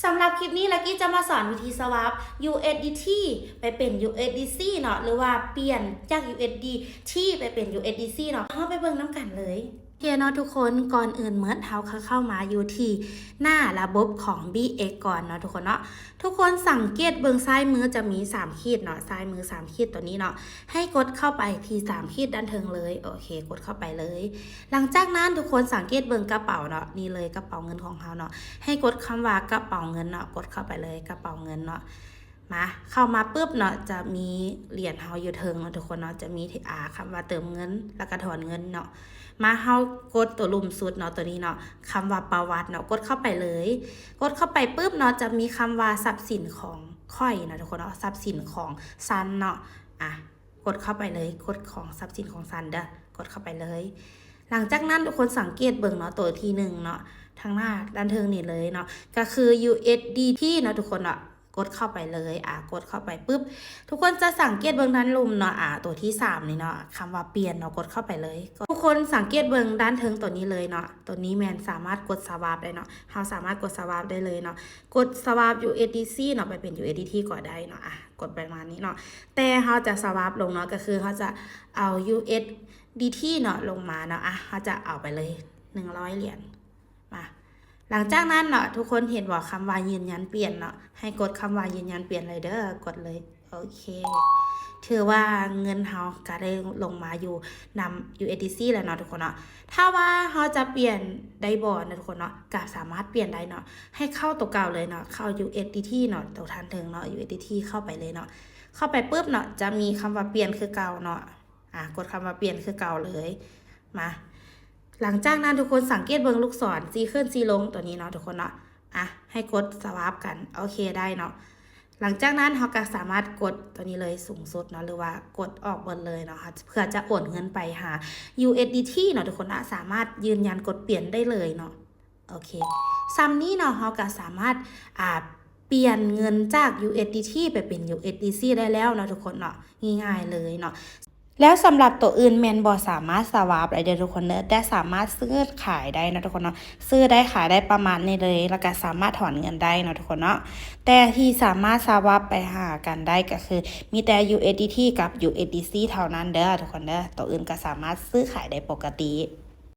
สำหรับคลิปนี้ลักกี้จะมาสอนวิธีสวาป USDT ไปเป็น USDC เนาะหรือว่าเปลี่ยนจาก USDT ไปเป็น USDC เนาะเข้าไปเบิ่งน้ำกันเลยโอเคเนาะทุกคนก่อนอื่นเมื่อเข้ามาอยู่ที่หน้าระบบของ BX ก่อนเนาะทุกคนเนาะทุกคนสังเกตเบิ่งซ้ายมือจะมี3ขีดเนาะซ้ายมือ3ขีดตัวนี้เนาะให้กดเข้าไปที่3ขีดด้านเทิงเลยโอเคกดเข้าไปเลยหลังจากนั้นทุกคนสังเกตเบิ่งกระเป๋าเนาะนี่เลยกระเป๋าเงินของเราเนาะให้กดคำว่ากระเป๋าเงินเนาะกดเข้าไปเลยกระเป๋าเงินเนาะมาเข้ามาปุ๊บเนาะจะมีเหรียญเฮาอยู่เทิงเนาะทุกคนเนาะจะมีคำว่าเติมเงินแล้วก็ถอนเงินเนาะมาเฮากดตัวลุ่มสุดเนาะตัวนี้เนาะคำว่าประวัติเนาะกดเข้าไปเลยกดเข้าไปปุ๊บเนาะจะมีคำว่าทรัพย์สินของค่อยเนาะทุกคนเนาะทรัพย์สินของซันเนาะกดเข้าไปเลยกดของทรัพย์สินของซันเด้อกดเข้าไปเลยหลังจากนั้นทุกคนสังเกตเบิ่งเนาะตัวที่1เนาะทางหน้าด้านเทิงนี่เลยเนาะก็คือ USDT เนาะทุกคนเนาะกดเข้าไปเลยกดเข้าไปปุ๊บทุกคนจะสังเกตเบิ่งด้านลุ่มเนาะตัวที่3นี่เนาะคำว่าเปลี่ยนเนาะกดเข้าไปเลยทุกคนสังเกตเบิ่งด้านเทิงตัวนี้เลยเนาะตัวนี้แมนสามารถกดสวาปได้เนาะเราสามารถกดสวาปได้เลยเนาะกดสวาป USDC เนาะไปเป็น USDT ก็ได้เนาะกดประมาณนี้เนาะแต่เราจะสวาปลงเนาะก็คือเราจะเอา USDT เนาะลงมาเนาะเราจะเอาไปเลย100เหรียญมาหลังจากนั้นเนาะทุกคนเห็นว่าคำว่ายืนยันเปลี่ยนเนาะให้กดคำว่ายืนยันเปลี่ยนเลยเด้อกดเลยโอเคถือว่าเงินเฮาก็ได้ลงมาอยู่นำ USDC แล้วเนาะทุกคนเนาะถ้าว่าเฮาจะเปลี่ยนได้บ่นะทุกคนเนาะก็สามารถเปลี่ยนได้เนาะให้เข้าตัวเก่าเลยเนาะเข้า USDT เนาะตัวทันถึงเนาะ USDT เข้าไปเลยเนาะเข้าไปปุ๊บเนาะจะมีคำว่าเปลี่ยนคือเก่าเนาะกดคำว่าเปลี่ยนคือเก่าเลยมาหลังจากนั้นทุกคนสังเกตเบิ่งลูกศรซีขึ้นซีลงตัวนี้เนาะทุกคนเนาะให้กดสวาปกันโอเคได้เนาะหลังจากนั้นเราก็สามารถกดตัวนี้เลยสูงสุดเนาะหรือว่ากดออกหมดเลยเนาะเพื่อจะโอนเงินไปหา USDT เนาะทุกคนนะสามารถยืนยันกดเปลี่ยนได้เลยเนาะโอเคซัมนี้เนาะเราก็สามารถเปลี่ยนเงินจาก USDT ไปเป็น USDC ได้แล้วเนาะทุกคนเนาะง่ายๆเลยเนาะแล้วสำหรับตัวอื่นแมนบอสามารถสวาปได้ทุกคนเนอะแต่สามารถซื้อขายได้นะทุกคนเนาะซื้อได้ขายได้ประมาณนี้เลยแล้วก็สามารถถอนเงินได้นะทุกคนเนาะแต่ที่สามารถสวาปไปหากันได้ก็คือมีแต่ USDT กับ USDC เท่านั้นเด้อทุกคนเด้อตัวอื่นก็สามารถซื้อขายได้ปกติ